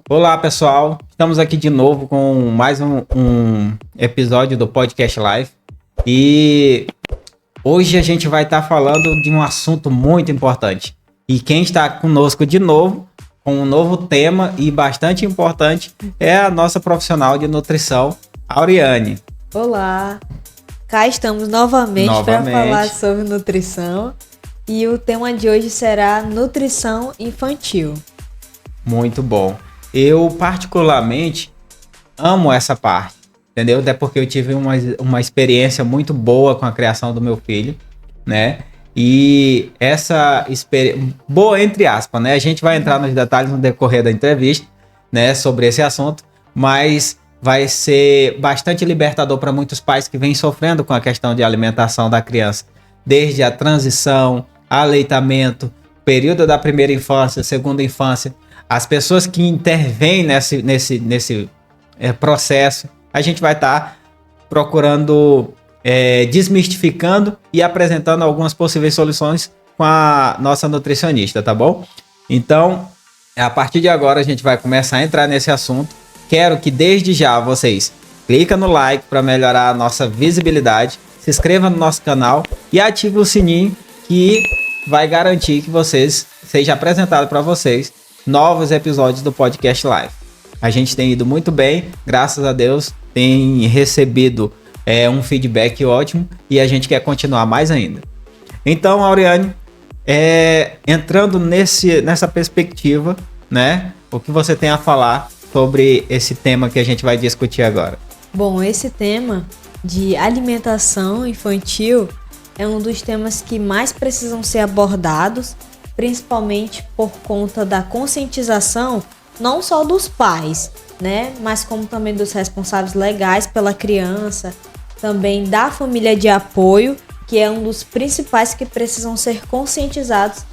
Olá, pessoal. Estamos aqui de novo com mais um episódio do Podcast Live. E hoje a gente vai estar falando de um assunto muito importante. E quem está conosco de novo, com um novo tema e bastante importante, é a nossa profissional de nutrição, Auriane. Olá, cá estamos novamente para falar sobre nutrição. E o tema de hoje será nutrição infantil. Muito bom. Eu particularmente amo essa parte, entendeu? Até porque eu tive uma experiência muito boa com a criação do meu filho, né? E essa experiência, boa entre aspas, né? A gente vai entrar nos detalhes no decorrer da entrevista, né? Sobre esse assunto, mas vai ser bastante libertador para muitos pais que vêm sofrendo com a questão de alimentação da criança, desde a transição, aleitamento, período da primeira infância, segunda infância, as pessoas que intervêm nesse processo. A gente vai estar procurando desmistificando e apresentando algumas possíveis soluções com a nossa nutricionista, tá bom? Então, a partir de agora a gente vai começar a entrar nesse assunto. Quero que desde já vocês cliquem no like para melhorar a nossa visibilidade, se inscreva no nosso canal e ative o sininho que vai garantir que seja apresentado para vocês novos episódios do Podcast Live. A gente tem ido muito bem, graças a Deus, tem recebido um feedback ótimo e a gente quer continuar mais ainda. Então, Auriane, entrando nessa perspectiva, né, o que você tem a falar sobre esse tema que a gente vai discutir agora? Bom, esse tema de alimentação infantil é um dos temas que mais precisam ser abordados, principalmente por conta da conscientização, não só dos pais, né, mas como também dos responsáveis legais pela criança, também da família de apoio, que é um dos principais que precisam ser conscientizados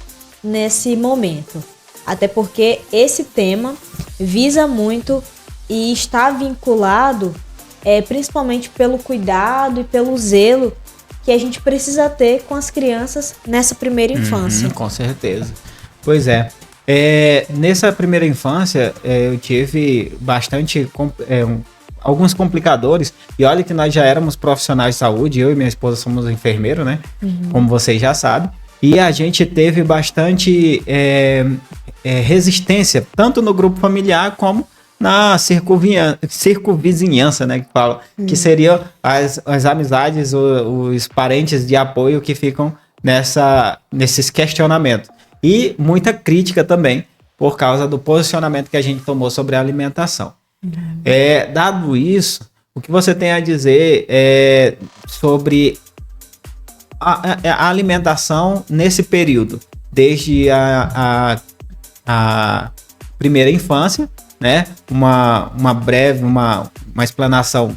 nesse momento. Até porque esse tema visa muito e está vinculado principalmente pelo cuidado e pelo zelo que a gente precisa ter com as crianças nessa primeira infância. Com certeza. Pois é. Nessa primeira infância, eu tive bastante alguns complicadores. E olha que nós já éramos profissionais de saúde, eu e minha esposa somos enfermeiros, né? Como vocês já sabem. E a gente teve bastante resistência, tanto no grupo familiar como na circunvizinhança, né, que fala, que seriam as amizades, os parentes de apoio que ficam nesses questionamentos. E muita crítica também, por causa do posicionamento que a gente tomou sobre a alimentação. Dado isso, o que você tem a dizer sobre a alimentação nesse período, desde a primeira infância, né? Uma breve, uma explanação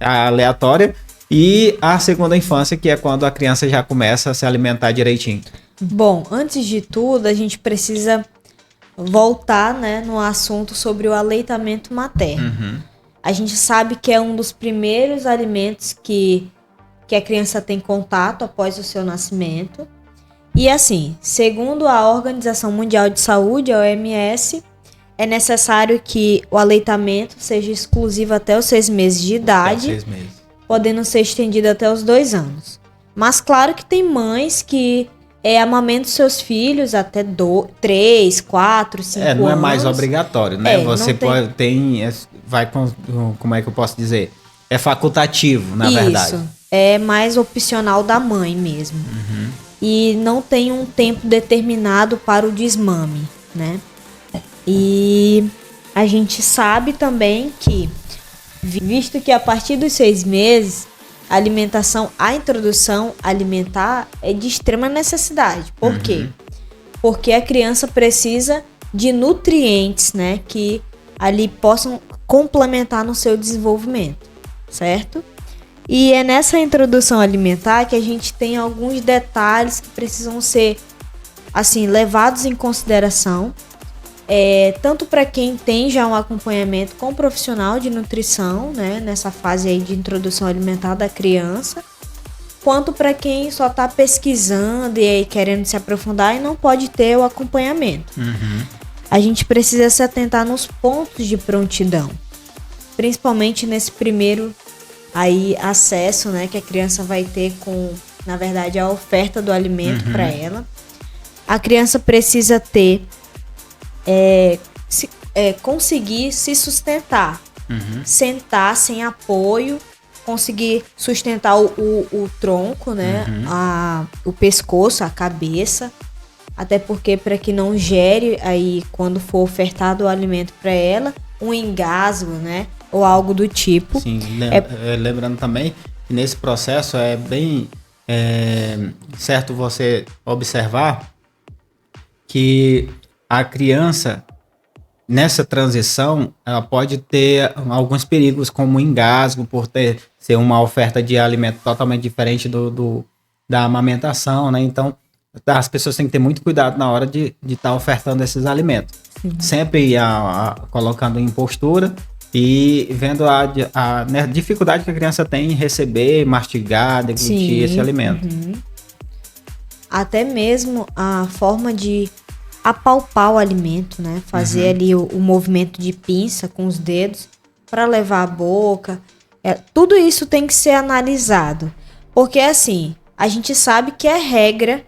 aleatória, e a segunda infância, que é quando a criança já começa a se alimentar direitinho. Bom, antes de tudo, a gente precisa voltar, né, no assunto sobre o aleitamento materno. A gente sabe que é um dos primeiros alimentos que a criança tem contato após o seu nascimento. E assim, segundo a Organização Mundial de Saúde, a OMS, é necessário que o aleitamento seja exclusivo até os 6 meses de idade, 6 meses. Podendo ser estendido até os 2 anos. Mas claro que tem mães que amamentam seus filhos até 3, 4, 5 anos. Não é mais obrigatório, né? Você como é que eu posso dizer? É facultativo, na verdade. Isso, é mais opcional da mãe mesmo. E não tem um tempo determinado para o desmame, né? E a gente sabe também que, visto que a partir dos 6 meses, a introdução alimentar é de extrema necessidade. Por quê? Porque a criança precisa de nutrientes, né, que ali possam complementar no seu desenvolvimento, certo? E é nessa introdução alimentar que a gente tem alguns detalhes que precisam ser, assim, levados em consideração, tanto para quem tem já um acompanhamento com um profissional de nutrição, né, nessa fase aí de introdução alimentar da criança, quanto para quem só está pesquisando e aí querendo se aprofundar e não pode ter o acompanhamento. a gente precisa se atentar nos pontos de prontidão, principalmente nesse primeiro aí acesso, né, que a criança vai ter com, na verdade, a oferta do alimento para ela. A criança precisa ter, conseguir se sustentar, sentar sem apoio, conseguir sustentar o tronco, né, o pescoço, a cabeça, até porque para que não gere aí quando for ofertado o alimento para ela um engasgo, né, ou algo do tipo. Sim, lembrando também que nesse processo é bem certo você observar que a criança, nessa transição, ela pode ter alguns perigos, como engasgo, por ser uma oferta de alimento totalmente diferente da amamentação, né? Então, as pessoas têm que ter muito cuidado na hora de estar ofertando esses alimentos. Sim. Sempre colocando em postura e vendo a dificuldade que a criança tem em receber, mastigar, deglutir esse alimento. Até mesmo a forma de apalpar o alimento, né? Fazer ali o movimento de pinça com os dedos para levar à boca. Tudo isso tem que ser analisado. Porque assim, a gente sabe que é regra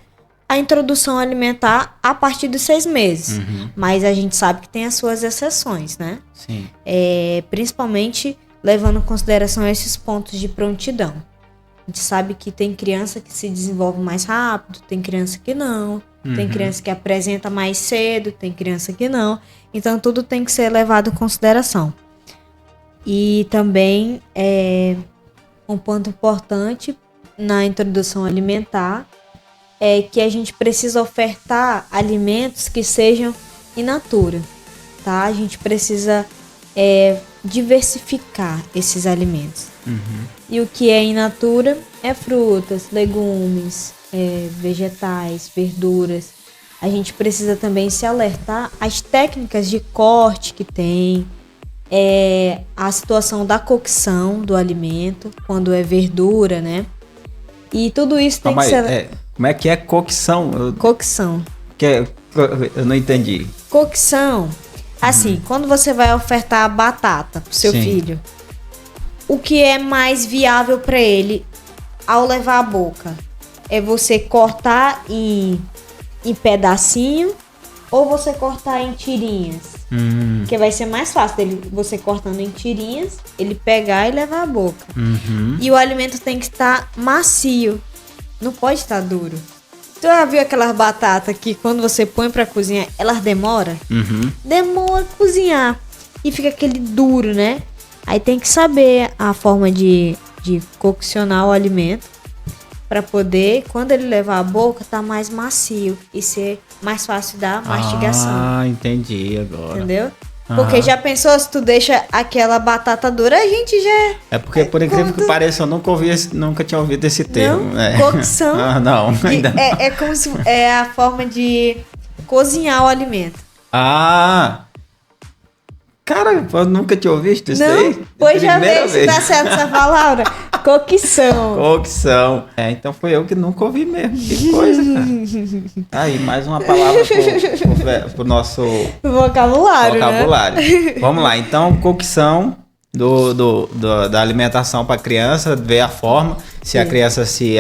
a introdução alimentar a partir dos 6 meses. Mas a gente sabe que tem as suas exceções, né? Sim. Principalmente levando em consideração esses pontos de prontidão. A gente sabe que tem criança que se desenvolve mais rápido, tem criança que não, tem criança que apresenta mais cedo, tem criança que não. Então, tudo tem que ser levado em consideração. E também, um ponto importante na introdução alimentar é que a gente precisa ofertar alimentos que sejam in natura, tá? A gente precisa diversificar esses alimentos. E o que é in natura é frutas, legumes, vegetais, verduras. A gente precisa também se alertar às técnicas de corte que tem, a situação da cocção do alimento, quando é verdura, né? E tudo isso tem que ser... Como é que é cocção? Cocção. Eu não entendi. Cocção. Assim, quando você vai ofertar a batata pro seu filho, o que é mais viável para ele ao levar à boca? É você cortar em pedacinho ou você cortar em tirinhas? Que vai ser mais fácil você cortando em tirinhas, ele pegar e levar à boca. E o alimento tem que estar macio, não pode estar duro. Tu já viu aquelas batatas que quando você põe pra cozinhar, elas demoram? Demora a cozinhar. E fica aquele duro, né? Aí tem que saber a forma de coccionar o alimento pra poder, quando ele levar à boca, tá mais macio e ser mais fácil da mastigação. Ah, entendi agora. Entendeu? Porque já pensou, se tu deixa aquela batata dura, a gente já... É porque, por incrível que pareça, eu nunca tinha ouvido esse termo. Não? Cocção. Não, ainda não. É como se... É a forma de cozinhar o alimento. Cara, eu nunca tinha ouvido isso daí. Pois já veio, se dá certo essa palavra. Cocção. Cocção. Então foi eu que nunca ouvi mesmo. Que coisa, cara. Aí, mais uma palavra pro nosso vocabulário. Né? Vamos lá. Então, cocção da alimentação para criança, ver a forma, se a criança se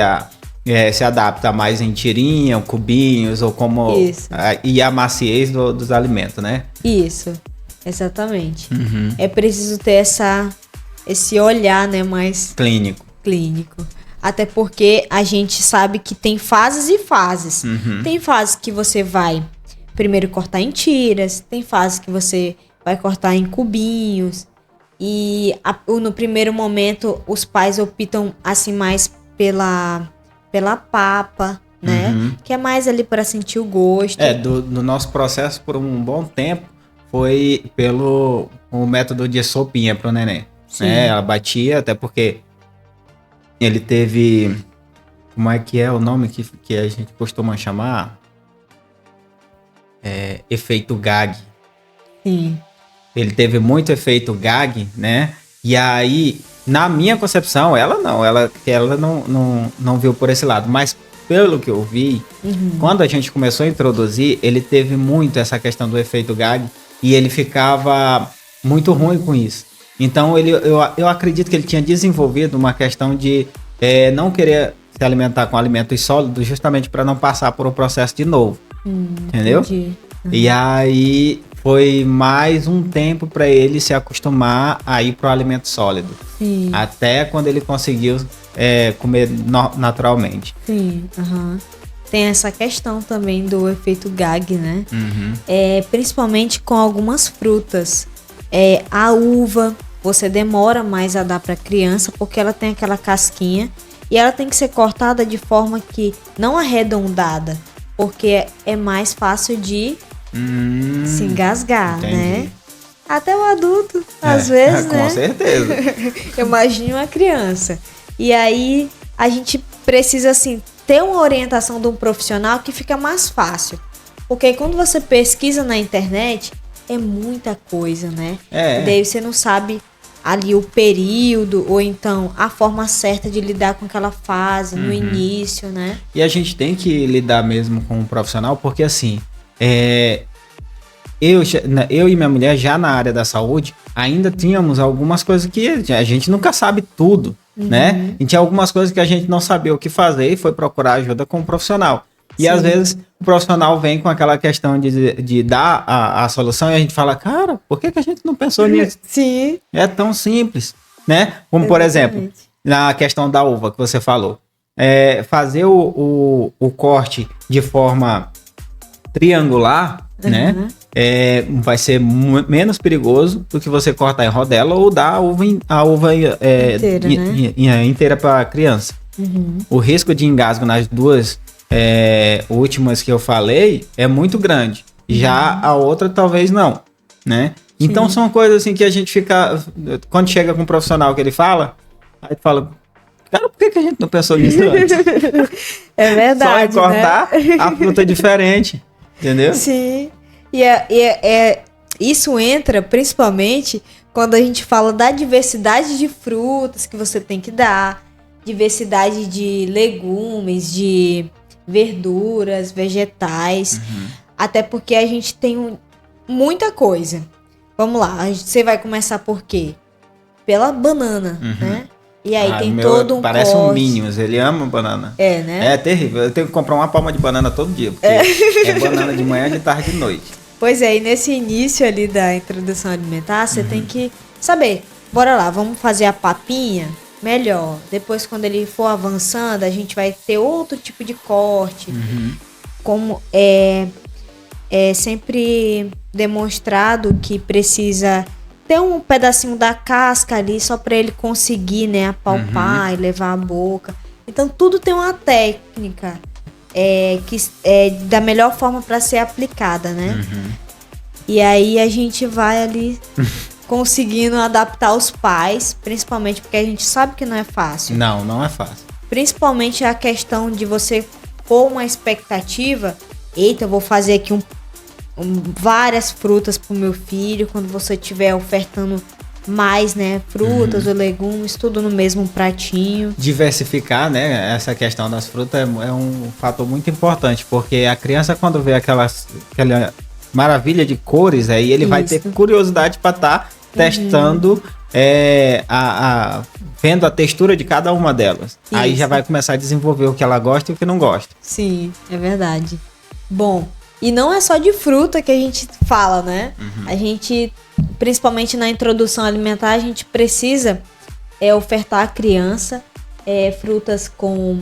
adapta mais em tirinha, cubinhos, ou como... Isso. E a maciez dos alimentos, né? Isso. Exatamente. É preciso ter esse olhar, né, mais clínico. Até porque a gente sabe que tem fases e fases. Tem fases que você vai primeiro cortar em tiras, tem fases que você vai cortar em cubinhos. E no primeiro momento os pais optam assim mais pela papa, né? Que é mais ali para sentir o gosto. Do nosso processo por um bom tempo foi pelo método de sopinha pro neném. Ela batia, até porque ele teve... Como é que é o nome que a gente costuma chamar? Efeito gag. Sim. Ele teve muito efeito gag, né? E aí, na minha concepção, ela não viu por esse lado. Mas pelo que eu vi, quando a gente começou a introduzir, ele teve muito essa questão do efeito gag e ele ficava muito ruim com isso. Então eu acredito que ele tinha desenvolvido uma questão de não querer se alimentar com alimentos sólidos justamente para não passar por um processo de novo. Entendeu? Entendi. E aí foi mais um tempo para ele se acostumar a ir pro alimento sólido. Sim. Até quando ele conseguiu comer naturalmente. Sim, Tem essa questão também do efeito gag, né? Principalmente com algumas frutas. A uva, você demora mais a dar para criança porque ela tem aquela casquinha e ela tem que ser cortada de forma que não arredondada, porque é mais fácil de se engasgar, entendi. né? Até o adulto, às vezes, com né? certeza. Imagine uma criança. E aí, a gente precisa, assim, ter uma orientação de um profissional que fica mais fácil. Porque quando você pesquisa na internet, é muita coisa, né? E daí você não sabe ali o período, ou então a forma certa de lidar com aquela fase no início, né? E a gente tem que lidar mesmo com um profissional, porque assim, eu e minha mulher já na área da saúde, ainda tínhamos algumas coisas que a gente nunca sabe tudo, né? E tinha algumas coisas que a gente não sabia o que fazer e foi procurar ajuda com um profissional. E às vezes o profissional vem com aquela questão de dar a solução e a gente fala, cara, por que a gente não pensou nisso? Sim. É tão simples, né? Como por exemplo, na questão da uva que você falou. Fazer o corte de forma triangular, né? Vai ser menos perigoso do que você cortar em rodela ou dar a uva inteira para a criança. O risco de engasgo nas duas últimas que eu falei é muito grande. Já a outra talvez não, né? Então são coisas assim que a gente fica... Quando chega com um profissional que ele fala, aí tu fala, cara, por que a gente não pensou nisso antes? É verdade, só em cortar, né? A fruta diferente, entendeu? Sim. Isso entra principalmente quando a gente fala da diversidade de frutas que você tem que dar, diversidade de legumes, de verduras, vegetais, até porque a gente tem muita coisa. Vamos lá, você vai começar por quê? Pela banana, né? E aí tem todo um parece corte. Um Minions, ele ama banana. Né? É terrível, eu tenho que comprar uma palma de banana todo dia, porque é banana de manhã, de tarde e de noite. Pois é, e nesse início ali da introdução alimentar, você tem que saber, bora lá, vamos fazer a papinha? Melhor. Depois, quando ele for avançando, a gente vai ter outro tipo de corte. Como é sempre demonstrado que precisa ter um pedacinho da casca ali só para ele conseguir, né, apalpar e levar à boca. Então, tudo tem uma técnica que é da melhor forma para ser aplicada, né? E aí a gente vai ali conseguindo adaptar os pais, principalmente porque a gente sabe que não é fácil. Não é fácil. Principalmente a questão de você pôr uma expectativa. Eita, eu vou fazer aqui várias frutas pro meu filho. Quando você estiver ofertando mais, né, frutas ou legumes, tudo no mesmo pratinho. Diversificar, né, essa questão das frutas é um fator muito importante, porque a criança, quando vê aquela maravilha de cores, aí ele vai ter curiosidade para estar testando, vendo a textura de cada uma delas. Aí já vai começar a desenvolver o que ela gosta e o que não gosta. Sim, é verdade. Bom, e não é só de fruta que a gente fala, né? A gente, principalmente na introdução alimentar, a gente precisa ofertar à criança frutas com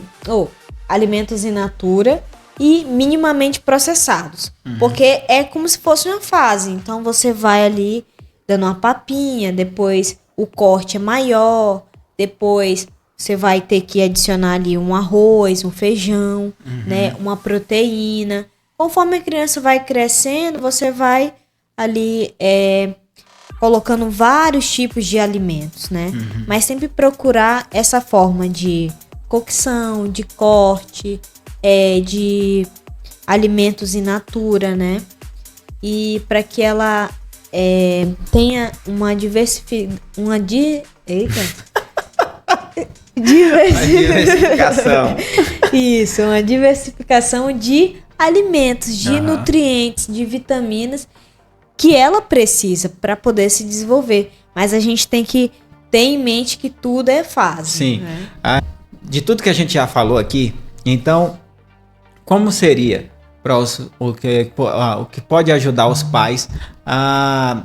alimentos in natura e minimamente processados. Porque é como se fosse uma fase. Então você vai ali dando uma papinha, depois o corte é maior, depois você vai ter que adicionar ali um arroz, um feijão, né, uma proteína. Conforme a criança vai crescendo, você vai ali colocando vários tipos de alimentos, né? Mas sempre procurar essa forma de cocção, de corte, de alimentos in natura, né? E para que ela tenha uma diversificação. Isso, uma diversificação de alimentos, de nutrientes, de vitaminas que ela precisa para poder se desenvolver. Mas a gente tem que ter em mente que tudo é fase. Sim. Né? De tudo que a gente já falou aqui, então, como seria o que pode ajudar os pais a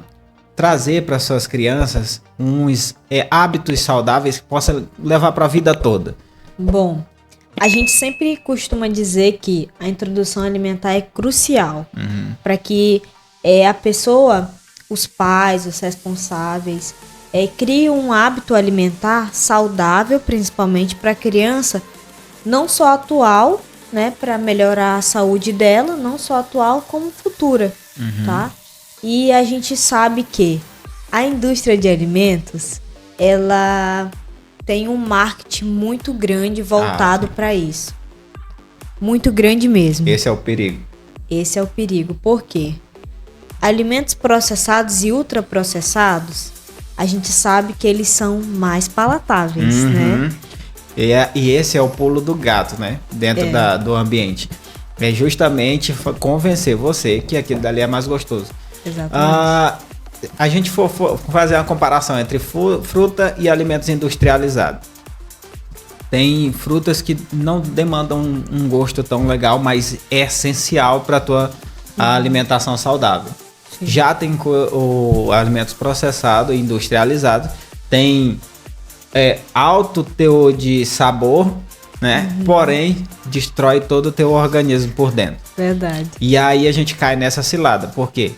trazer para suas crianças uns hábitos saudáveis que possam levar para a vida toda? Bom, a gente sempre costuma dizer que a introdução alimentar é crucial para que a pessoa, os pais, os responsáveis, criem um hábito alimentar saudável, principalmente para a criança, não só atual, né, para melhorar a saúde dela, não só atual como futura, tá? E a gente sabe que a indústria de alimentos, ela tem um marketing muito grande voltado para isso. Muito grande mesmo. Esse é o perigo. Esse é o perigo. Por quê? Alimentos processados e ultraprocessados, a gente sabe que eles são mais palatáveis, né? E esse é o pulo do gato, né? Dentro do ambiente. É justamente convencer você que aquilo dali é mais gostoso. Exatamente. A gente for fazer uma comparação entre fruta e alimentos industrializados. Tem frutas que não demandam um gosto tão legal, mas é essencial para a tua alimentação saudável. Sim. Já tem alimentos processados e industrializados, tem alto teor de sabor, né? Porém, destrói todo o teu organismo por dentro. Verdade. E aí a gente cai nessa cilada, por quê?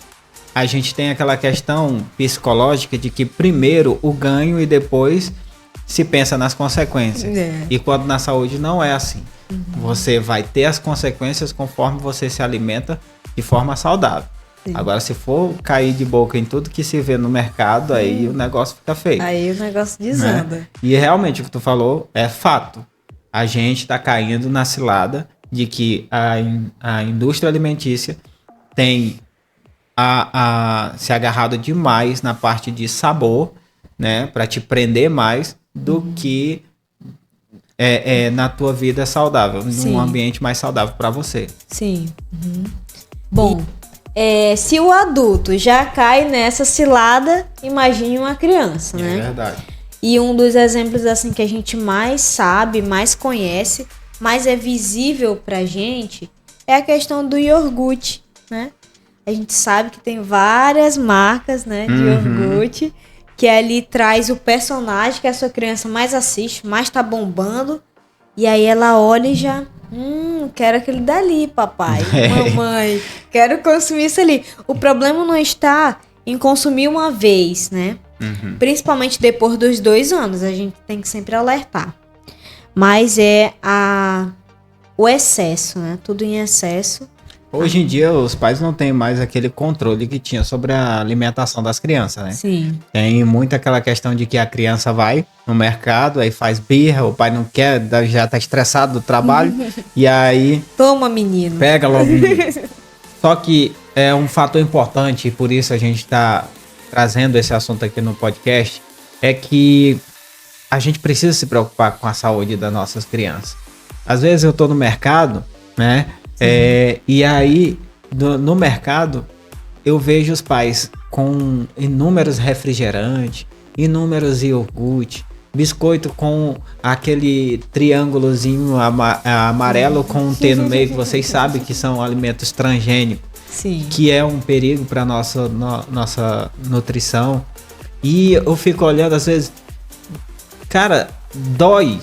A gente tem aquela questão psicológica de que primeiro o ganho e depois se pensa nas consequências. E quando na saúde não é assim. Você vai ter as consequências conforme você se alimenta de forma saudável. Sim. Agora, se for cair de boca em tudo que se vê no mercado, aí o negócio fica feio. Aí o negócio desanda. Né? E realmente o que tu falou é fato. A gente está caindo na cilada de que a indústria alimentícia tem se agarrado demais na parte de sabor, né, para te prender mais do que na tua vida saudável, num ambiente mais saudável para você. Sim. Bom, se o adulto já cai nessa cilada, imagine uma criança, né? É verdade. E um dos exemplos assim que a gente mais sabe, mais conhece, mais é visível pra gente, é a questão do iogurte, né? A gente sabe que tem várias marcas, né, de iogurte, que ali traz o personagem que a sua criança mais assiste, mais tá bombando, e aí ela olha e já, quero aquele dali, papai, mamãe, quero consumir isso ali. O problema não está em consumir uma vez, né? Principalmente depois dos 2 anos, a gente tem que sempre alertar. Mas o excesso, né? Tudo em excesso. Hoje em dia, os pais não têm mais aquele controle que tinha sobre a alimentação das crianças, né? Sim. Tem muito aquela questão de que a criança vai no mercado, aí faz birra, o pai não quer, já tá estressado do trabalho, e aí... Toma, menino. Pega logo, menino. Só que é um fator importante, e por isso a gente tá trazendo esse assunto aqui no podcast, é que a gente precisa se preocupar com a saúde das nossas crianças. Às vezes eu tô no mercado, né? E aí, no mercado, eu vejo os pais com inúmeros refrigerantes, inúmeros iogurte, biscoito com aquele triângulozinho amarelo com um T no meio, que vocês sabem que são alimentos transgênicos. Sim. Que é um perigo para nossa nutrição. E eu fico olhando, às vezes, cara, dói,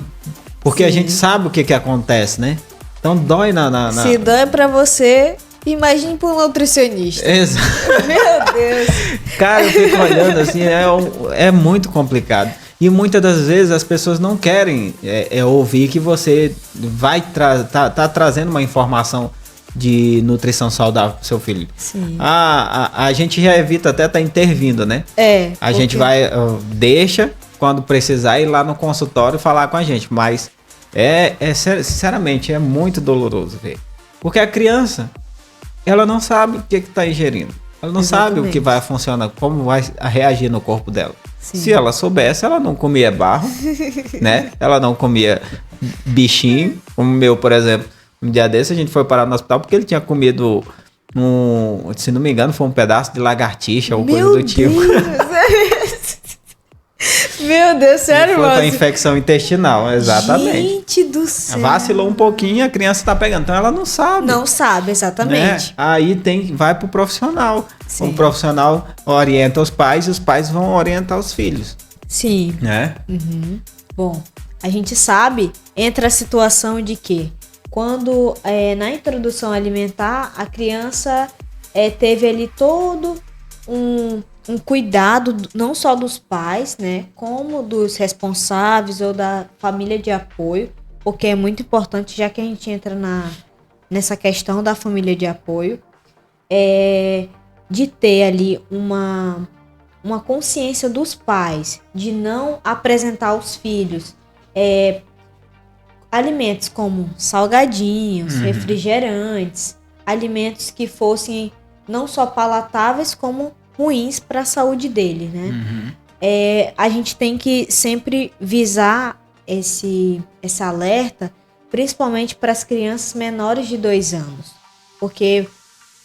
porque a gente sabe o que acontece, né? Então dói Se dói pra você, imagine pro nutricionista. Exato. Meu Deus. Cara, eu fico olhando assim, é muito complicado. E muitas das vezes as pessoas não querem ouvir que você vai tá trazendo uma informação de nutrição saudável pro seu filho. Sim. A gente já evita até estar intervindo, né? A gente vai, deixa quando precisar ir lá no consultório falar com a gente, mas sinceramente, é muito doloroso ver. Porque a criança, ela não sabe o que tá ingerindo. Ela não sabe o que vai funcionar, como vai reagir no corpo dela. Sim. Se ela soubesse, ela não comia barro, né? Ela não comia bichinho, como o meu, por exemplo. Um dia desse a gente foi parar no hospital porque ele tinha comido se não me engano, foi um pedaço de lagartixa ou coisa do tipo. Meu Deus, sério, mano? Foi pra infecção intestinal, exatamente. Gente do céu. Vacilou um pouquinho, a criança tá pegando. Então ela não sabe. Não sabe, exatamente. Né? Aí vai pro profissional. Sim. O profissional orienta os pais e os pais vão orientar os filhos. Sim. Né? Uhum. Bom, a gente sabe, entra a situação de que quando na introdução alimentar, a criança teve ali todo um cuidado, não só dos pais, né, como dos responsáveis ou da família de apoio, porque é muito importante, já que a gente entra nessa questão da família de apoio, de ter ali uma consciência dos pais, de não apresentar aos filhos alimentos como salgadinhos, refrigerantes, alimentos que fossem não só palatáveis, como ruins para a saúde dele, né? A gente tem que sempre visar esse alerta, principalmente para as crianças menores de 2 anos, porque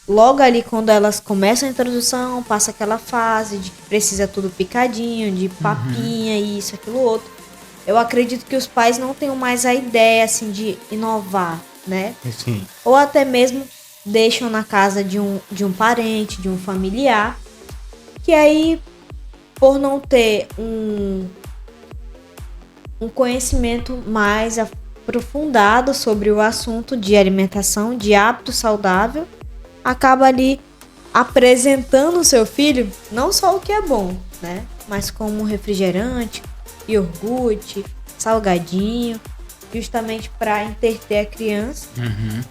logo ali quando elas começam a introdução, passa aquela fase de que precisa tudo picadinho, de papinha, isso, aquilo, outro. Eu acredito que os pais não tenham mais a ideia, assim, de inovar, né? Sim. Ou até mesmo deixam na casa de um parente, de um familiar, que aí, por não ter um conhecimento mais aprofundado sobre o assunto de alimentação, de hábito saudável, acaba ali apresentando o seu filho não só o que é bom, né? Mas como refrigerante, iogurte, salgadinho, justamente para entreter a criança,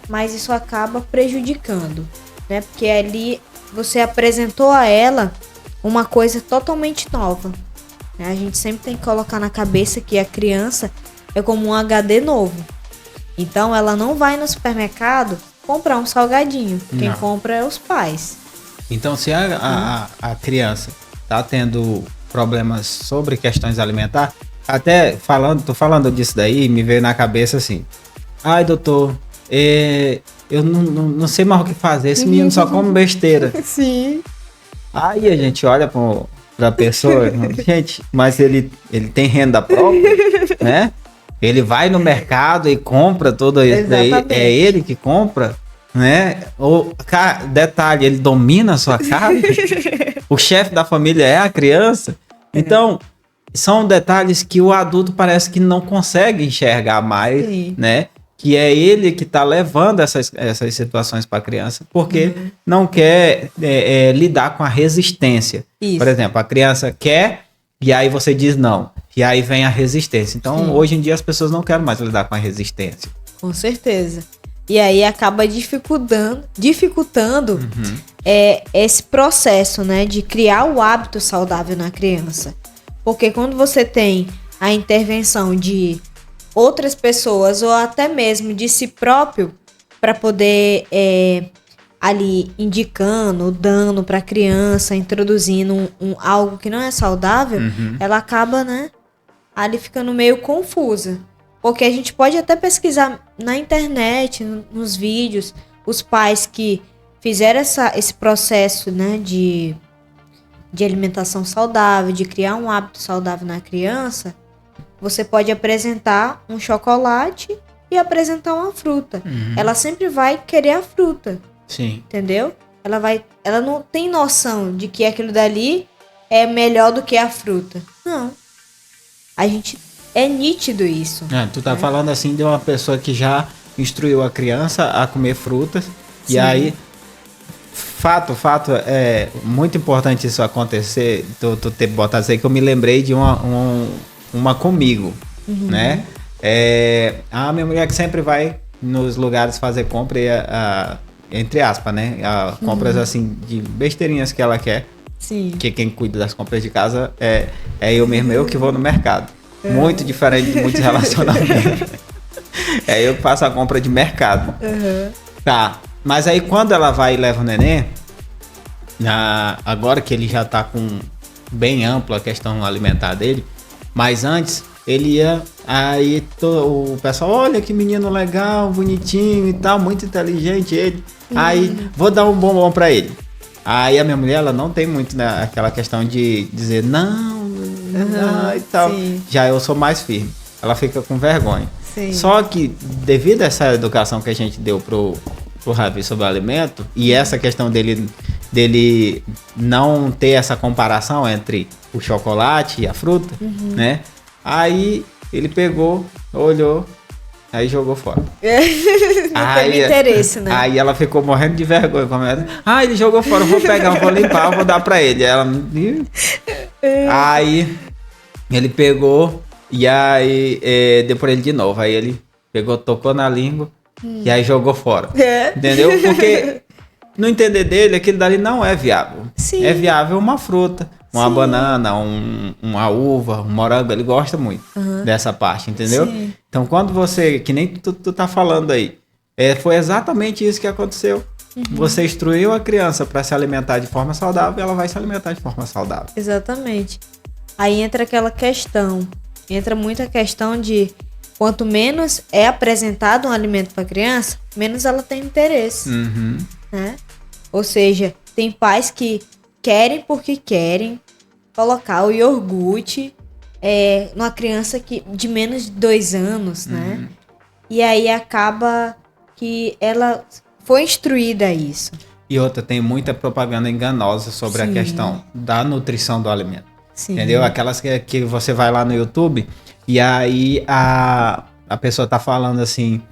mas isso acaba prejudicando, né? Porque ali você apresentou a ela uma coisa totalmente nova, né? A gente sempre tem que colocar na cabeça que a criança é como um HD novo, então ela não vai no supermercado comprar um salgadinho, quem compra é os pais. Então se a criança tá tendo problemas sobre questões alimentares, até tô falando disso daí, me veio na cabeça assim, ai doutor, eu não sei mais o que fazer, esse menino só come besteira. Sim. Aí a gente olha pra pessoa, gente, mas ele tem renda própria, né? Ele vai no mercado e compra tudo isso daí, é ele que compra, né? Detalhe, ele domina a sua casa, o chefe da família é a criança, então são detalhes que o adulto parece que não consegue enxergar mais, sim, né? Que é ele que está levando essas situações para a criança, porque não quer lidar com a resistência. Isso. Por exemplo, a criança quer e aí você diz não. E aí vem a resistência. Então, sim, hoje em dia as pessoas não querem mais lidar com a resistência. Com certeza. E aí acaba dificultando esse processo, né, de criar o hábito saudável na criança. Porque quando você tem a intervenção de outras pessoas ou até mesmo de si próprio para poder ali indicando, dando para a criança, introduzindo algo que não é saudável, ela acaba, né, ali ficando meio confusa. Porque a gente pode até pesquisar na internet, nos vídeos, os pais que fizeram esse processo, né, de alimentação saudável, de criar um hábito saudável na criança. Você pode apresentar um chocolate e apresentar uma fruta. Ela sempre vai querer a fruta. Sim. Entendeu? Ela não tem noção de que aquilo dali é melhor do que a fruta. Não. É nítido isso. Tu tá falando assim de uma pessoa que já instruiu a criança a comer frutas. Sim. E aí, fato, é muito importante isso acontecer. Tu ter botado isso aí, que eu me lembrei de uma comigo, né? A minha mulher que sempre vai nos lugares fazer compra, entre aspas, né? Compras assim de besteirinhas que ela quer. Sim. Que quem cuida das compras de casa é eu mesmo, eu que vou no mercado. Muito diferente de muitos relacionamentos. É eu que faço a compra de mercado. Tá, mas aí quando ela vai e leva o neném, agora que ele já tá com bem amplo a questão alimentar dele, mas antes ele ia, aí o pessoal, olha que menino legal, bonitinho e tal, muito inteligente ele, aí vou dar um bombom pra ele. Aí a minha mulher, ela não tem muito, né, aquela questão de dizer não e tal. Sim. Já eu sou mais firme, ela fica com vergonha. Sim. Só que devido a essa educação que a gente deu pro Ravi sobre o alimento e essa questão dele não ter essa comparação entre o chocolate e a fruta, né? Aí ele pegou, olhou, aí jogou fora. Não teve interesse, né? Aí ela ficou morrendo de vergonha. Ele jogou fora, eu vou pegar, eu vou limpar, eu vou dar pra ele. Ela... Aí ele pegou e aí deu pra ele de novo. Aí ele pegou, tocou na língua e aí jogou fora. Entendeu? Porque no entender dele, aquilo dali não é viável. Sim. É viável uma fruta, uma banana, uma uva, um morango. Ele gosta muito dessa parte, entendeu? Sim. Então quando você, que nem tu tá falando aí, foi exatamente isso que aconteceu. Você instruiu a criança para se alimentar de forma saudável, ela vai se alimentar de forma saudável. Exatamente. Aí entra aquela questão, entra muito a questão de quanto menos é apresentado um alimento para a criança, menos ela tem interesse, né? Ou seja, tem pais que querem porque querem colocar o iogurte numa criança de menos de 2 anos, né? E aí acaba que ela foi instruída a isso. E outra, tem muita propaganda enganosa sobre a questão da nutrição do alimento. Sim. Entendeu? Aquelas que você vai lá no YouTube e aí a pessoa tá falando assim,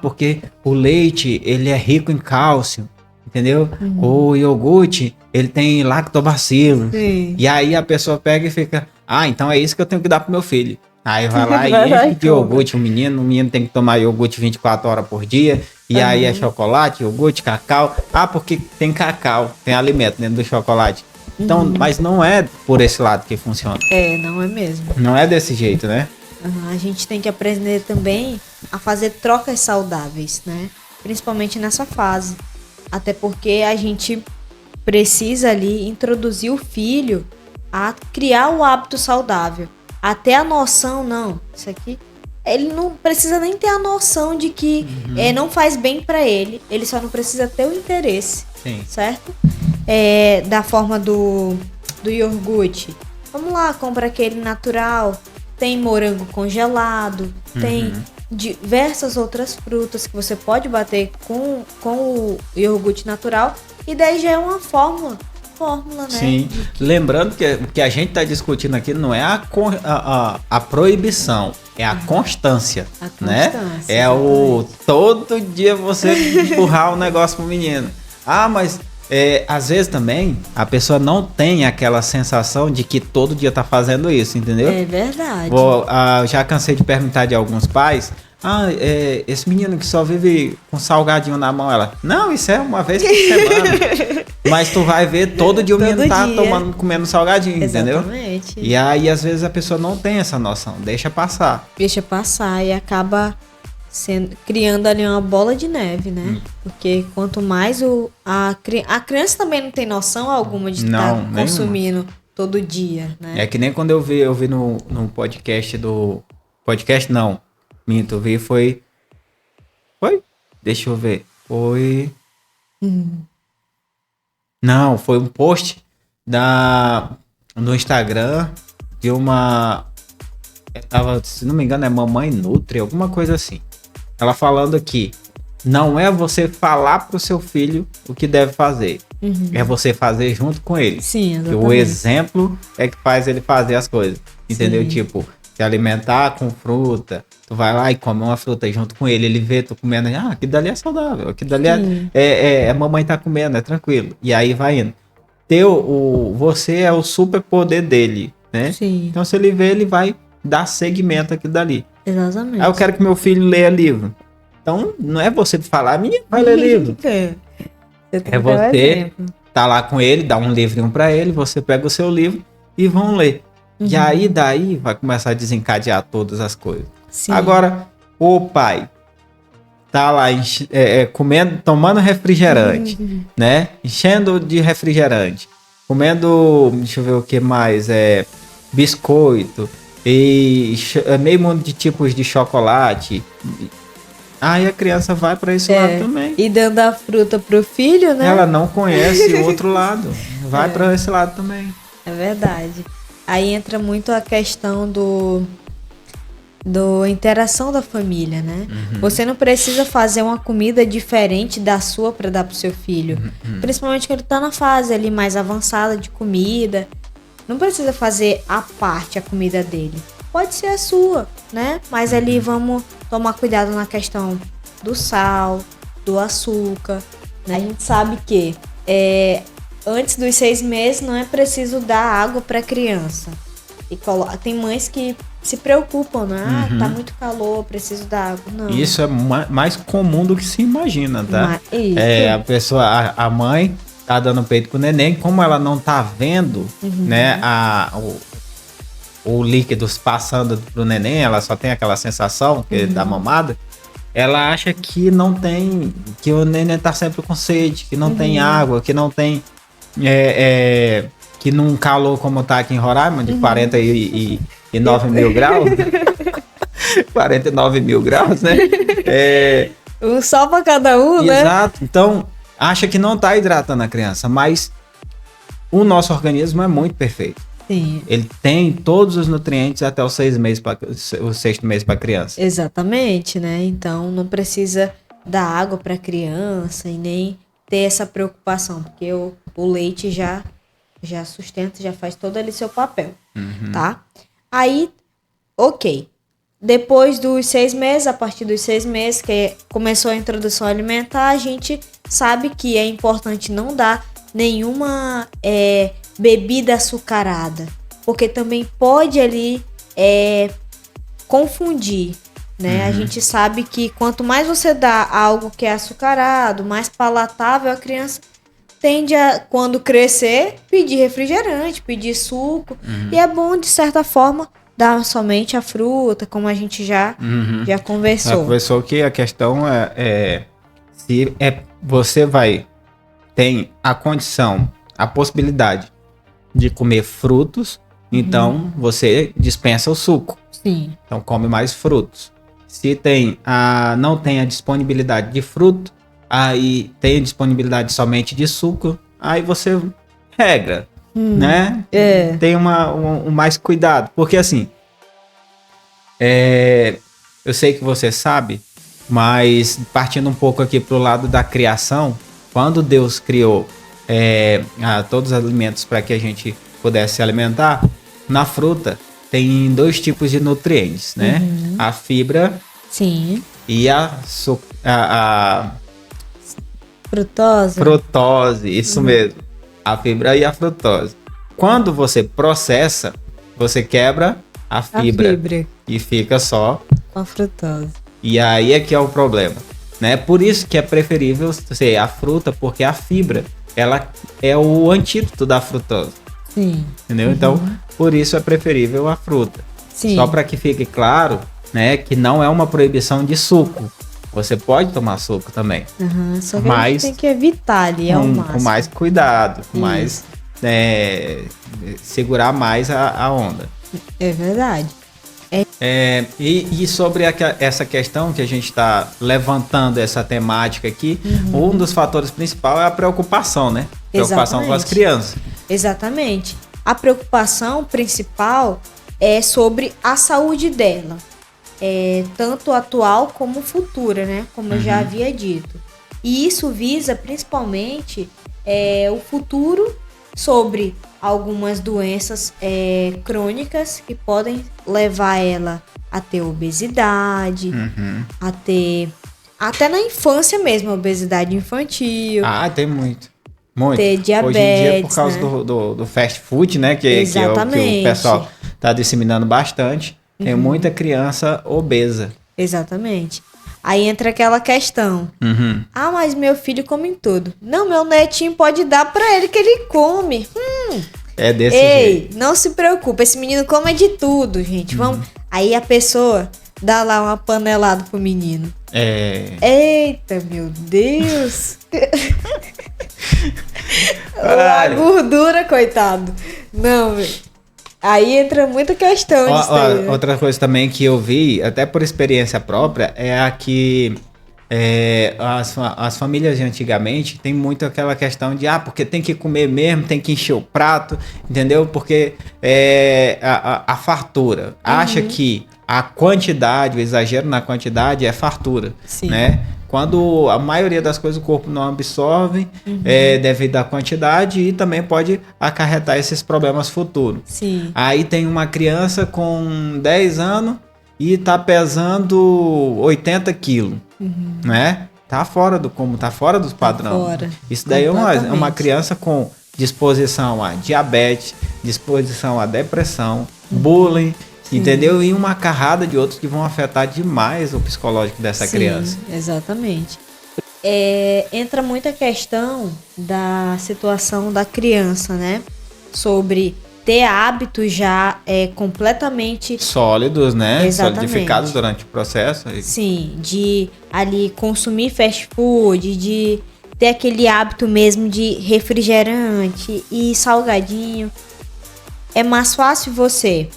porque o leite, ele é rico em cálcio, entendeu? O iogurte, ele tem lactobacillus. Sim. E aí a pessoa pega e fica, então é isso que eu tenho que dar pro meu filho. Aí vai lá Vai e lá enche de iogurte o menino tem que tomar iogurte 24 horas por dia, e aí é chocolate, iogurte, cacau. Porque tem cacau, tem alimento dentro do chocolate. Então, mas não é por esse lado que funciona. Não é mesmo. Não é desse jeito, né? A gente tem que aprender também a fazer trocas saudáveis, né? Principalmente nessa fase. Até porque a gente precisa ali introduzir o filho a criar o hábito saudável. Até a noção, isso aqui... Ele não precisa nem ter a noção de que não faz bem pra ele. Ele só não precisa ter o interesse. Sim. Certo? Da forma do iogurte. Vamos lá, compra aquele natural. Tem morango congelado. Tem diversas outras frutas que você pode bater com o iogurte natural. E daí já é uma fórmula, né? Sim. Lembrando que a gente está discutindo aqui não é a proibição, é a constância, né? É o todo dia você empurrar um negócio pro menino. Mas às vezes também a pessoa não tem aquela sensação de que todo dia tá fazendo isso, entendeu? É verdade. Já cansei de perguntar de alguns pais. Esse menino que só vive com salgadinho na mão, não, isso é uma vez por semana. Mas tu vai ver todo dia o menino tá comendo salgadinho, entendeu? Exatamente. E aí, às vezes, a pessoa não tem essa noção, deixa passar. Deixa passar e acaba criando ali uma bola de neve, né? Porque quanto mais a criança também não tem noção alguma de estar consumindo todo dia, né? É que nem quando eu vi no podcast do... Podcast não. Minto, vi foi? Deixa eu ver. Foi... Não, foi um post no Instagram de uma... se não me engano, é Mamãe Nutri, alguma coisa assim. Ela falando que não é você falar pro seu filho o que deve fazer. É você fazer junto com ele. Sim, exatamente. Que o exemplo é que faz ele fazer as coisas. Entendeu? Sim. Tipo, se alimentar com fruta, tu vai lá e come uma fruta junto com ele, ele vê tu comendo, aquilo dali é saudável, aquilo dali a mamãe tá comendo, é tranquilo. E aí vai indo. Você é o superpoder dele, né? Sim. Então se ele vê, ele vai dar seguimento àquilo dali. Exatamente. Aí eu quero que meu filho leia livro. Então não é você falar, minha vai ler livro. É você tá lá com ele, dá um livrinho pra ele, você pega o seu livro e vão ler. E aí daí vai começar a desencadear todas as coisas. Sim. Agora, o pai tá lá comendo, tomando refrigerante, né? Enchendo de refrigerante. comendo, deixa eu ver o que mais, biscoito e meio mundo de tipos de chocolate. Aí a criança vai para esse lado também. E dando a fruta pro filho, né? Ela não conhece o outro lado. Vai para esse lado também. É verdade. Aí entra muito a questão do interação da família, né? Você não precisa fazer uma comida diferente da sua para dar pro seu filho. Principalmente quando ele tá na fase ali mais avançada de comida. Não precisa fazer à parte a comida dele. Pode ser a sua, né? Mas ali vamos tomar cuidado na questão do sal, do açúcar, né? A gente sabe que antes dos 6 meses não é preciso dar água para criança. E tem mães que se preocupam, né? Tá muito calor, preciso dar água. Não. Isso é mais comum do que se imagina, tá? Isso. A pessoa, a mãe tá dando peito pro neném, como ela não tá vendo, né, o líquido passando pro neném, ela só tem aquela sensação da mamada, ela acha que não tem, que o neném tá sempre com sede, que não tem água, que não tem, que num calor como tá aqui em Roraima, de 49 mil graus, 49 mil graus, né? Um só pra cada um, né? Exato, então acha que não tá hidratando a criança, mas o nosso organismo é muito perfeito. Sim. Ele tem todos os nutrientes até os 6 meses, o 6º mês para criança. Exatamente, né? Então não precisa dar água para criança e nem ter essa preocupação, porque o leite já sustenta, já faz todo ali seu papel, tá? Aí, ok. Depois dos 6 meses, a partir dos 6 meses que começou a introdução alimentar, a gente sabe que é importante não dar nenhuma bebida açucarada, porque também pode ali confundir, né? A gente sabe que quanto mais você dá algo que é açucarado, mais palatável, a criança tende a, quando crescer, pedir refrigerante, pedir suco, e é bom, de certa forma, dar somente a fruta, como a gente já conversou. Já conversou que a questão se você tem a condição, a possibilidade de comer frutos, então você dispensa o suco. Sim. Então come mais frutos. Se não tem a disponibilidade de fruto, aí tem a disponibilidade somente de suco, aí você regra, né? Tem um mais cuidado, porque assim, eu sei que você sabe, mas partindo um pouco aqui pro lado da criação, quando Deus criou todos os alimentos para que a gente pudesse se alimentar, na fruta tem 2 tipos de nutrientes, né? A fibra, sim, e a frutose, isso mesmo. A fibra e a frutose. Quando você processa, você quebra a fibra e fica só com a frutose. E aí é que é o problema, né? Por isso que é preferível ser a fruta, porque a fibra, ela é o antídoto da frutose. Sim. Entendeu? Então, por isso é preferível a fruta. Sim. Só para que fique claro, né, que não é uma proibição de suco. Você pode tomar suco também. Só que a gente tem que evitar ali ao máximo. Com mais cuidado, com mais segurar mais a onda. É verdade. E sobre essa questão que a gente está levantando essa temática aqui, um dos fatores principais é a preocupação, né? Preocupação com as crianças. Exatamente. A preocupação principal é sobre a saúde dela. Tanto atual como futura, né? Como eu já havia dito. E isso visa principalmente o futuro sobre algumas doenças crônicas que podem levar ela a ter obesidade, a ter... Até na infância mesmo, obesidade infantil. Tem muito. Muito. Ter diabetes, hoje em dia, por causa do fast food, né? Que o pessoal está disseminando bastante. Tem muita criança obesa. Exatamente. Aí entra aquela questão. Mas meu filho come em tudo. Não, meu netinho pode dar pra ele que ele come. É desse jeito. Não se preocupe. Esse menino come de tudo, gente. Vamos. Aí a pessoa dá lá uma panelada pro menino. Eita, meu Deus. contrário. A gordura, coitado. Não, velho. Aí entra muita questão disso aí, né? Outra coisa também que eu vi, até por experiência própria, é a que as famílias de antigamente tem muito aquela questão de porque tem que comer mesmo, tem que encher o prato, entendeu? Porque a fartura acha que a quantidade, o exagero na quantidade é fartura, Sim. né? Quando a maioria das coisas o corpo não absorve devido à quantidade e também pode acarretar esses problemas futuros. Sim. Aí tem uma criança com 10 anos e tá pesando 80 quilos, né? Tá fora do comum, tá fora dos padrões. Fora. Isso daí é uma criança com disposição a diabetes, disposição a depressão, bullying, entendeu? E uma carrada de outros que vão afetar demais o psicológico dessa criança. Exatamente. Entra muita questão da situação da criança, né? Sobre ter hábitos já completamente sólidos, né? Exatamente. Solidificados durante o processo. Sim, de ali consumir fast food, de ter aquele hábito mesmo de refrigerante e salgadinho. É mais fácil você,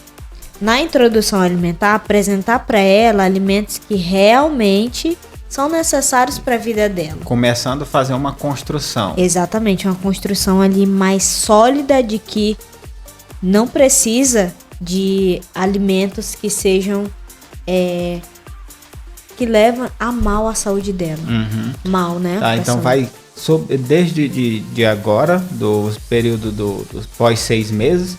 na introdução alimentar, apresentar para ela alimentos que realmente são necessários para a vida dela. Começando a fazer uma construção. Exatamente, uma construção ali mais sólida de que não precisa de alimentos que sejam que levam a mal à saúde dela. Mal, né? Tá, então vai desde de agora, do período dos pós 6 meses,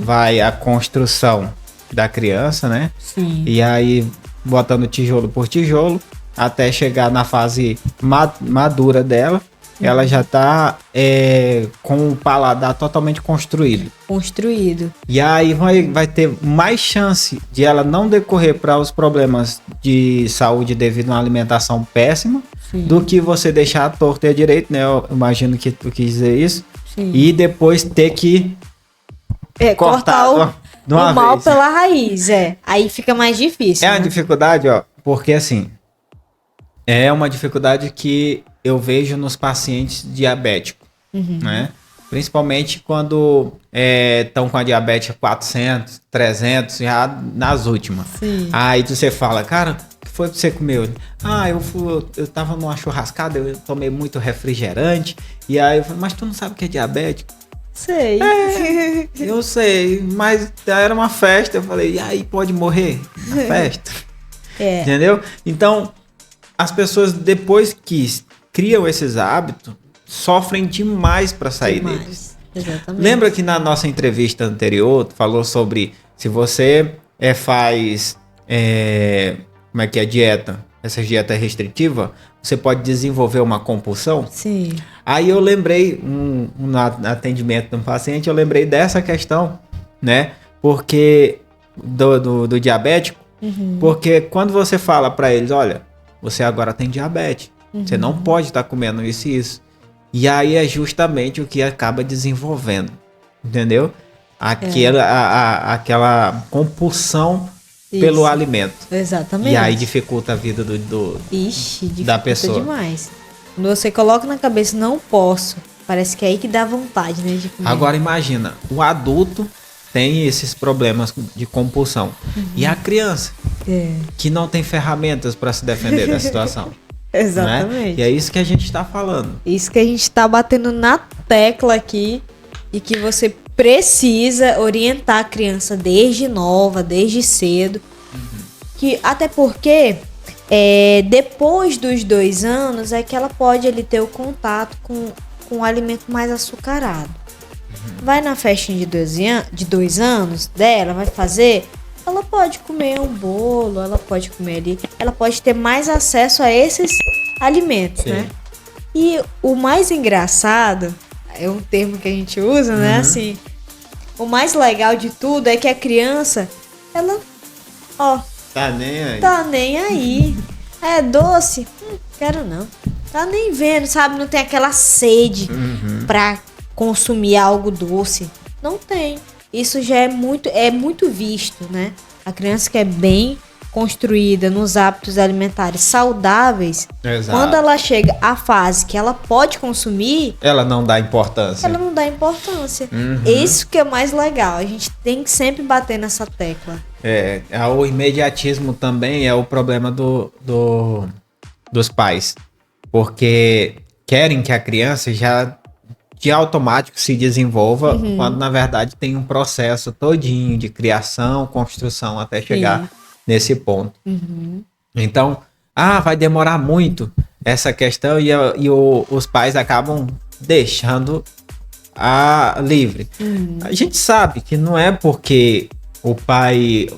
vai a construção da criança, né? Sim. E aí botando tijolo por tijolo até chegar na fase madura dela. Ela já tá com o paladar totalmente construído. E aí vai ter mais chance de ela não decorrer para os problemas de saúde devido a uma alimentação péssima, do que você deixar a torta e a direito, né? Eu imagino que tu quis dizer isso. Sim. E depois ter que cortar o mal pela raiz, Aí fica mais difícil. É uma dificuldade, porque assim, é uma dificuldade que eu vejo nos pacientes diabéticos, né? Principalmente quando estão com a diabetes 400, 300, já nas últimas. Sim. Aí você fala, cara, o que foi que você comeu? Eu tava numa churrascada, eu tomei muito refrigerante, e aí eu falei, mas tu não sabe o que é diabético? Sei. Eu sei, mas era uma festa, eu falei, e aí pode morrer na festa? Entendeu? Então, as pessoas depois que criam esses hábitos, sofrem demais para sair deles. Exatamente. Lembra que na nossa entrevista anterior, tu falou sobre se você faz como é que é dieta, essa dieta restritiva, você pode desenvolver uma compulsão? Sim. Aí eu lembrei, no atendimento de um paciente, eu lembrei dessa questão, né? Porque do diabético, porque quando você fala para eles, olha, você agora tem diabetes, você não pode estar comendo isso e isso. E aí é justamente o que acaba desenvolvendo, entendeu? Aquela compulsão pelo alimento. Exatamente. E aí dificulta a vida da pessoa. Demais. Quando você coloca na cabeça, não posso, parece que é aí que dá vontade, né, de comer. Agora imagina, o adulto tem esses problemas de compulsão. E a criança, que não tem ferramentas para se defender da situação. Exatamente. Né? E é isso que a gente está falando. Isso que a gente está batendo na tecla aqui, e que você precisa orientar a criança desde nova, desde cedo. Que, até porque depois dos 2 anos é que ela pode ali ter o contato com um alimento mais açucarado. Vai na festinha de 2 anos dela, vai fazer, ela pode comer um bolo, ela pode comer ali, ela pode ter mais acesso a esses alimentos, né? E o mais engraçado, é um termo que a gente usa, né? Assim, o mais legal de tudo é que a criança, ela, tá nem aí. Tá nem aí. É doce? Quero não. Tá nem vendo, sabe? Não tem aquela sede pra consumir algo doce. Não tem. Isso já é muito visto, né? A criança que é bem construída nos hábitos alimentares saudáveis, Exato. quando ela chega à fase que ela pode consumir, ela não dá importância. ela não dá importância. Uhum. Isso que é mais legal. A gente tem que sempre bater nessa tecla. O imediatismo também é o problema dos pais. Porque querem que a criança já de automático se desenvolva, quando na verdade tem um processo todinho de criação, construção até chegar nesse ponto. Então, vai demorar muito essa questão e os pais acabam deixando livre. A gente sabe que não é porque o pai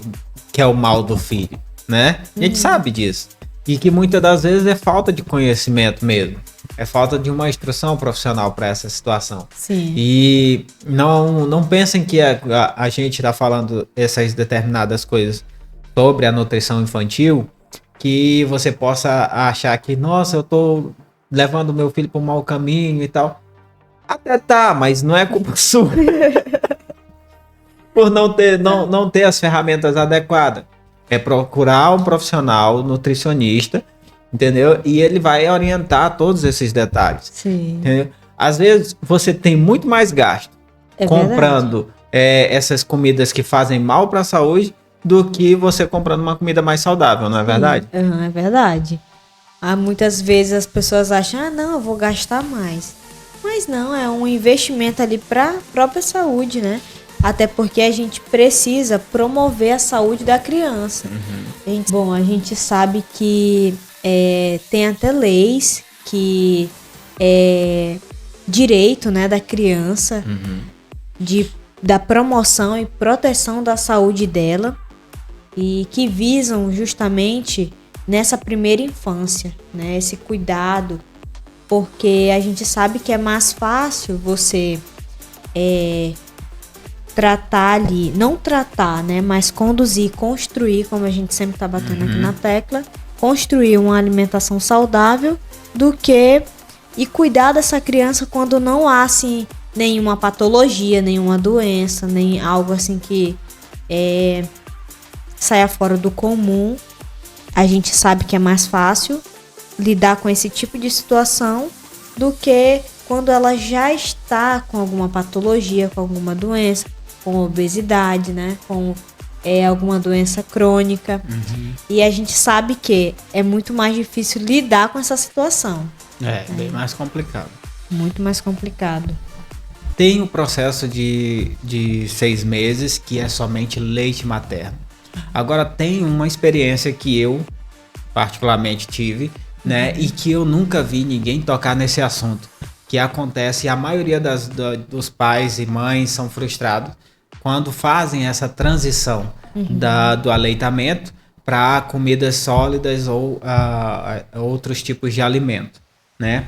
quer o mal do filho, né? A gente sabe disso. E que muitas das vezes é falta de conhecimento mesmo. É falta de uma instrução profissional para essa situação. Sim. E não pensem que a gente está falando essas determinadas coisas sobre a nutrição infantil, que você possa achar que, nossa, eu tô levando meu filho para um mau caminho e tal. Até tá, mas não é culpa sua. Por não ter as ferramentas adequadas. É procurar um profissional nutricionista, entendeu? E ele vai orientar todos esses detalhes. Sim. Entendeu? Às vezes você tem muito mais gasto comprando essas comidas que fazem mal para a saúde do que você comprando uma comida mais saudável, não é verdade? É verdade. Muitas vezes as pessoas acham, não, eu vou gastar mais. Mas não, é um investimento ali para a própria saúde, né? Até porque a gente precisa promover a saúde da criança. A gente sabe que tem até leis que é direito, né, da criança da promoção e proteção da saúde dela e que visam justamente nessa primeira infância, né, esse cuidado, porque a gente sabe que é mais fácil você tratar ali, não tratar, né, mas conduzir, construir, como a gente sempre tá batendo aqui na tecla, construir uma alimentação saudável do que e cuidar dessa criança quando não há, assim, nenhuma patologia, nenhuma doença, nem algo assim que saia fora do comum. A gente sabe que é mais fácil lidar com esse tipo de situação do que quando ela já está com alguma patologia, com alguma doença, com obesidade, né? Com alguma doença crônica. E a gente sabe que é muito mais difícil lidar com essa situação. Bem mais complicado. Muito mais complicado. Tem o processo de 6 meses que é somente leite materno. Agora tem uma experiência que eu particularmente tive, né? E que eu nunca vi ninguém tocar nesse assunto. Que acontece, a maioria dos pais e mães são frustrados quando fazem essa transição do aleitamento para comidas sólidas ou outros tipos de alimento, né?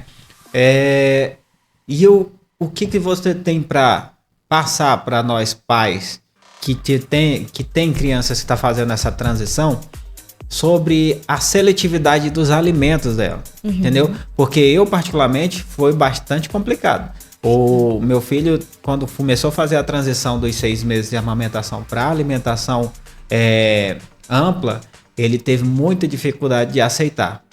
O que você tem para passar para nós pais que tem crianças que estão fazendo essa transição sobre a seletividade dos alimentos dela, entendeu? Porque eu particularmente foi bastante complicado. O meu filho, quando começou a fazer a transição dos 6 meses de amamentação para alimentação ampla, ele teve muita dificuldade de aceitar.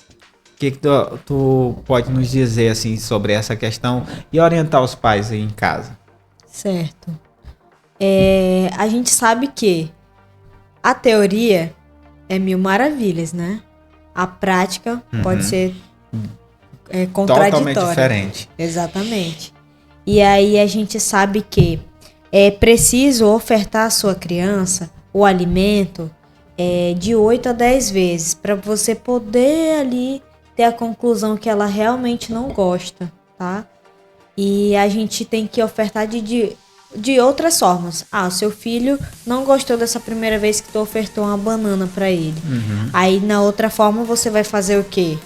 O que tu pode nos dizer assim sobre essa questão e orientar os pais aí em casa? Certo. A gente sabe que a teoria é 1000 maravilhas, né? A prática pode ser contraditória. Totalmente diferente. Exatamente. E aí a gente sabe que é preciso ofertar à sua criança o alimento de 8 a 10 vezes para você poder ali ter a conclusão que ela realmente não gosta, tá? E a gente tem que ofertar de outras formas. O seu filho não gostou dessa primeira vez que tu ofertou uma banana para ele. Aí na outra forma você vai fazer o quê?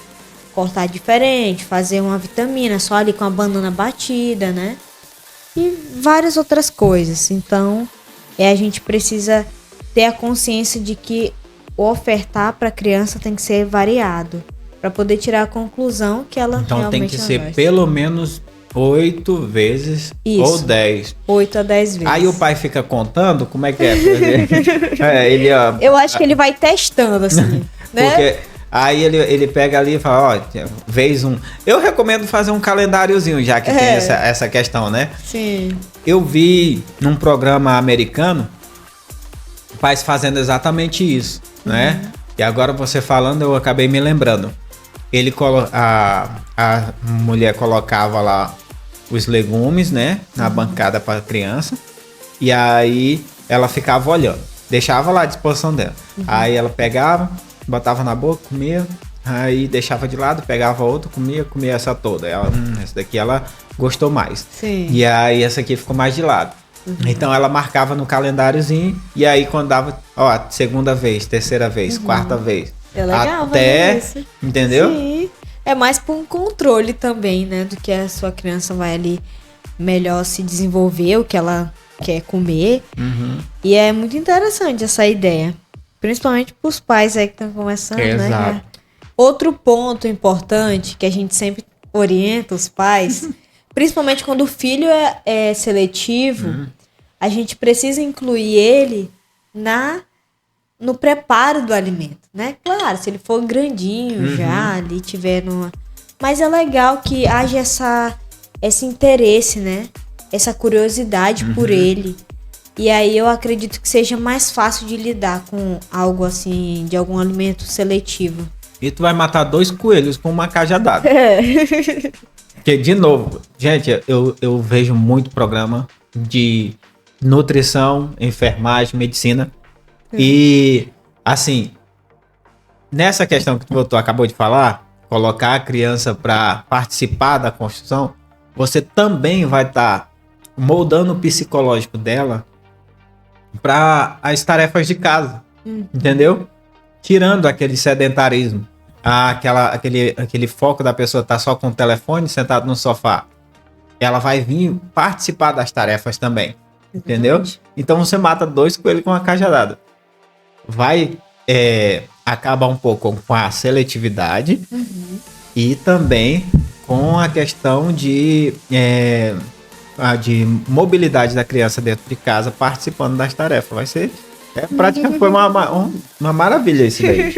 Cortar diferente, fazer uma vitamina só ali com a banana batida, né? E várias outras coisas. Então, a gente precisa ter a consciência de que o ofertar para a criança tem que ser variado, para poder tirar a conclusão que ela então realmente tem que ser gosta. pelo menos 8 vezes Isso. ou 10. 8 a 10 vezes. Aí o pai fica contando, como é que é? Ele, ó, Eu acho que ele vai testando, assim, né? porque aí ele pega ali e fala, ó, vez um. Eu recomendo fazer um calendáriozinho, já que tem essa questão, né? Sim. Eu vi num programa americano pais fazendo exatamente isso, né? E agora você falando, eu acabei me lembrando. A mulher colocava lá os legumes, né, na bancada para a criança, e aí ela ficava olhando, deixava lá à disposição dela. Aí ela pegava, botava na boca, comia, aí deixava de lado, pegava outro, comia essa toda. Ela, essa daqui ela gostou mais. Sim. E aí essa aqui ficou mais de lado. Então ela marcava no calendáriozinho, e aí quando dava, ó, segunda vez, terceira vez, quarta vez, É legal, até, isso. entendeu? Sim. É mais por um controle também, né? Do que a sua criança vai ali melhor se desenvolver, o que ela quer comer. E é muito interessante essa ideia. Principalmente para os pais aí que estão começando, né? Exato. Outro ponto importante que a gente sempre orienta os pais, principalmente quando o filho é seletivo, a gente precisa incluir ele no preparo do alimento, né? Claro, se ele for grandinho já, ali tiver numa... Mas é legal que haja esse interesse, né? Essa curiosidade por ele. E aí eu acredito que seja mais fácil de lidar com algo assim, de algum alimento seletivo. E tu vai matar 2 coelhos com uma cajadada. Porque, de novo, gente, eu vejo muito programa de nutrição, enfermagem, medicina. E, assim, nessa questão que tu acabou de falar, colocar a criança para participar da construção, você também vai estar moldando o psicológico dela para as tarefas de casa, entendeu? Tirando aquele sedentarismo, aquele foco da pessoa estar só com o telefone sentado no sofá. Ela vai vir participar das tarefas também, entendeu? Então você mata 2 coelhos com uma cajadada. Vai acabar um pouco com a seletividade e também com a questão de mobilidade da criança dentro de casa participando das tarefas. Vai ser praticamente foi uma maravilha isso daí.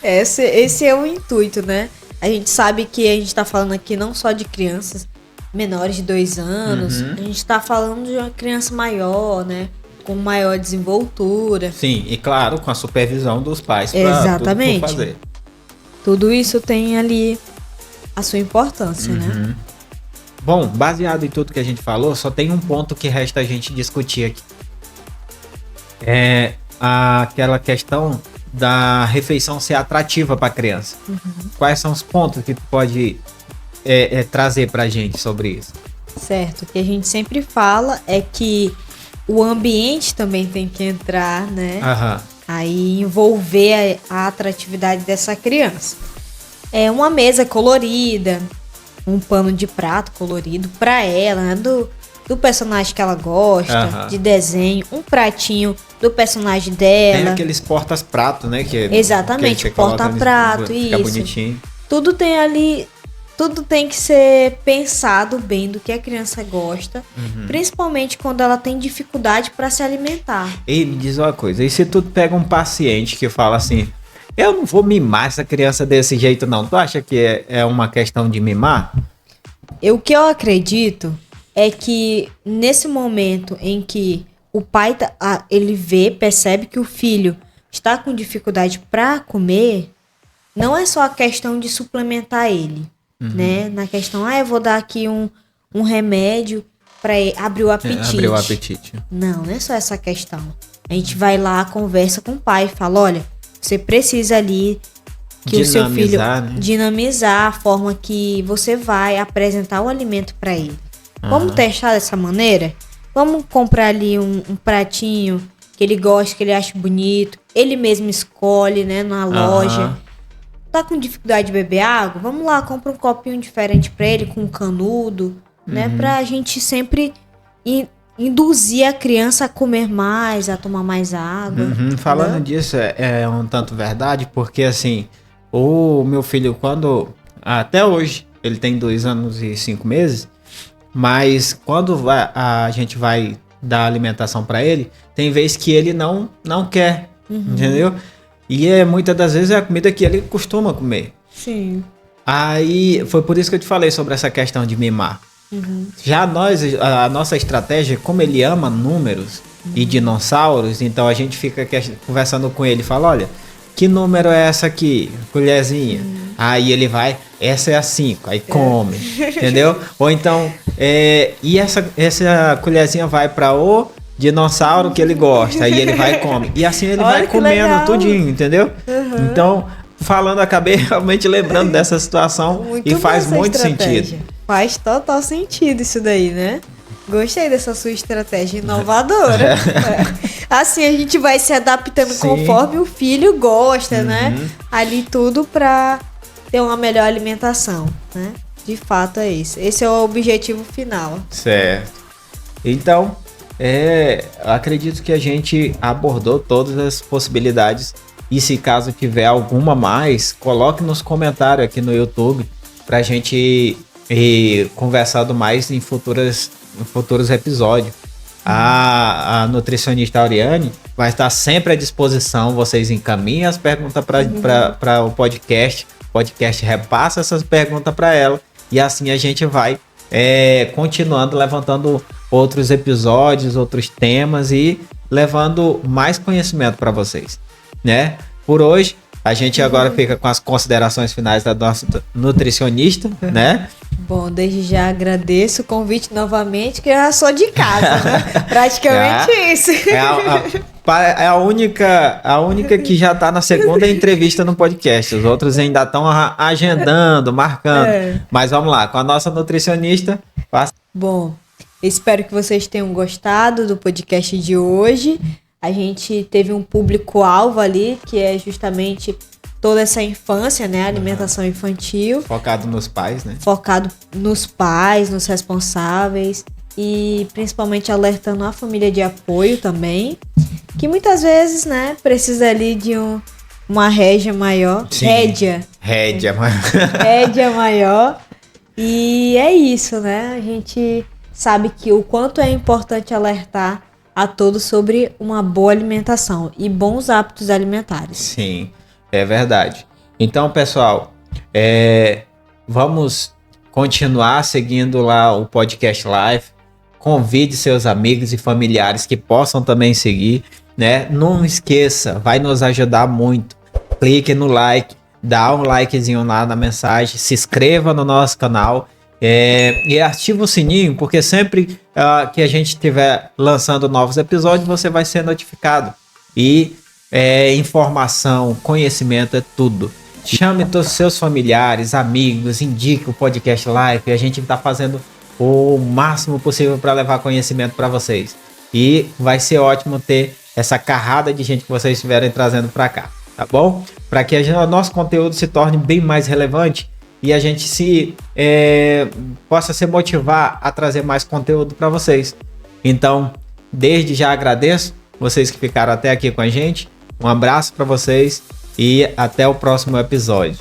Esse é o intuito, né? A gente sabe que a gente tá falando aqui não só de crianças menores de 2 anos, a gente tá falando de uma criança maior, né? Com maior desenvoltura. Sim, e claro, com a supervisão dos pais para Exatamente. tudo fazer. Tudo isso tem ali a sua importância, né? Bom, baseado em tudo que a gente falou, só tem um ponto que resta a gente discutir aqui. É aquela questão da refeição ser atrativa para a criança. Quais são os pontos que tu pode trazer para a gente sobre isso? Certo, o que a gente sempre fala é que o ambiente também tem que entrar, né? Aí envolver a atratividade dessa criança. É uma mesa colorida, um pano de prato colorido para ela, né? Do personagem que ela gosta, de desenho, um pratinho do personagem dela. Tem aqueles portas-prato, né? Exatamente, porta-prato, fica isso. bonitinho. Tudo tem ali, tudo tem que ser pensado bem do que a criança gosta, principalmente quando ela tem dificuldade para se alimentar. E me diz uma coisa, e se tu pega um paciente que fala assim, eu não vou mimar essa criança desse jeito não, tu acha que é uma questão de mimar? O que eu acredito é que nesse momento em que o pai ele percebe que o filho está com dificuldade para comer, não é só a questão de suplementar ele, né? Na questão, eu vou dar aqui um remédio para abrir o apetite. Abrir o apetite. Não é só essa questão. A gente vai lá, conversa com o pai, fala, olha, você precisa ali que o seu filho dinamizar a forma que você vai apresentar o alimento para ele. Vamos testar dessa maneira? Vamos comprar ali um pratinho que ele gosta, que ele acha bonito. Ele mesmo escolhe, né, na loja. Tá com dificuldade de beber água? Vamos lá, compra um copinho diferente pra ele, com um canudo, né? Pra gente sempre induzir a criança a comer mais, a tomar mais água. Falando disso, é um tanto verdade, porque assim, o meu filho, até hoje, ele tem 2 anos e 5 meses, mas quando a gente vai dar alimentação para ele, tem vezes que ele não quer, entendeu? E muitas das vezes é a comida que ele costuma comer. Sim. Aí foi por isso que eu te falei sobre essa questão de mimar. Já a nossa estratégia, como ele ama números e dinossauros, então a gente fica conversando com ele e fala, olha, que número é essa aqui? Colherzinha. Aí ele vai, essa é a 5, aí come, entendeu? Ou então, e essa colherzinha vai para o dinossauro que ele gosta, aí ele vai e come. E assim ele vai comendo tudinho, entendeu? Então, falando, acabei realmente lembrando dessa situação e faz muito sentido. Faz total sentido isso daí, né? Gostei dessa sua estratégia inovadora. Assim a gente vai se adaptando conforme o filho gosta, né? Ali tudo pra ter uma melhor alimentação, né? De fato é isso. Esse é o objetivo final. Certo. Então, acredito que a gente abordou todas as possibilidades. E se caso tiver alguma mais, coloque nos comentários aqui no YouTube pra gente ir conversando mais em futuros episódios. A nutricionista Auriane vai estar sempre à disposição. Vocês encaminhem as perguntas para o podcast. O podcast repassa essas perguntas para ela. E assim a gente vai continuando levantando outros episódios, outros temas e levando mais conhecimento para vocês, né? Por hoje, a gente agora fica com as considerações finais da nossa nutricionista, né? Bom, desde já agradeço o convite novamente, que eu já sou de casa, né? Praticamente isso. É a única que já está na segunda entrevista no podcast. Os outros ainda estão agendando, marcando. Mas vamos lá, com a nossa nutricionista. Bom, espero que vocês tenham gostado do podcast de hoje. A gente teve um público-alvo ali, que é justamente toda essa infância, né? Alimentação infantil. Focado nos pais, né? Focado nos pais, nos responsáveis. E principalmente alertando a família de apoio também. Que muitas vezes, né? Precisa ali de uma rédea maior. Sim. Rédea maior. E é isso, né? A gente sabe que o quanto é importante alertar a todos sobre uma boa alimentação e bons hábitos alimentares. Sim, é verdade. Então, pessoal, vamos continuar seguindo lá o podcast Life. Convide seus amigos e familiares que possam também seguir, né? Não esqueça, vai nos ajudar muito. Clique no like, dá um likezinho lá na mensagem, se inscreva no nosso canal. E ativa o sininho, porque sempre que a gente estiver lançando novos episódios, você vai ser notificado. E informação, conhecimento é tudo. Chame todos os seus familiares, amigos, indique o podcast Life. A gente está fazendo o máximo possível para levar conhecimento para vocês. E vai ser ótimo ter essa carrada de gente que vocês estiverem trazendo para cá, tá bom? Para que o nosso conteúdo se torne bem mais relevante e a gente possa se motivar a trazer mais conteúdo para vocês. Então, desde já agradeço vocês que ficaram até aqui com a gente. Um abraço para vocês e até o próximo episódio.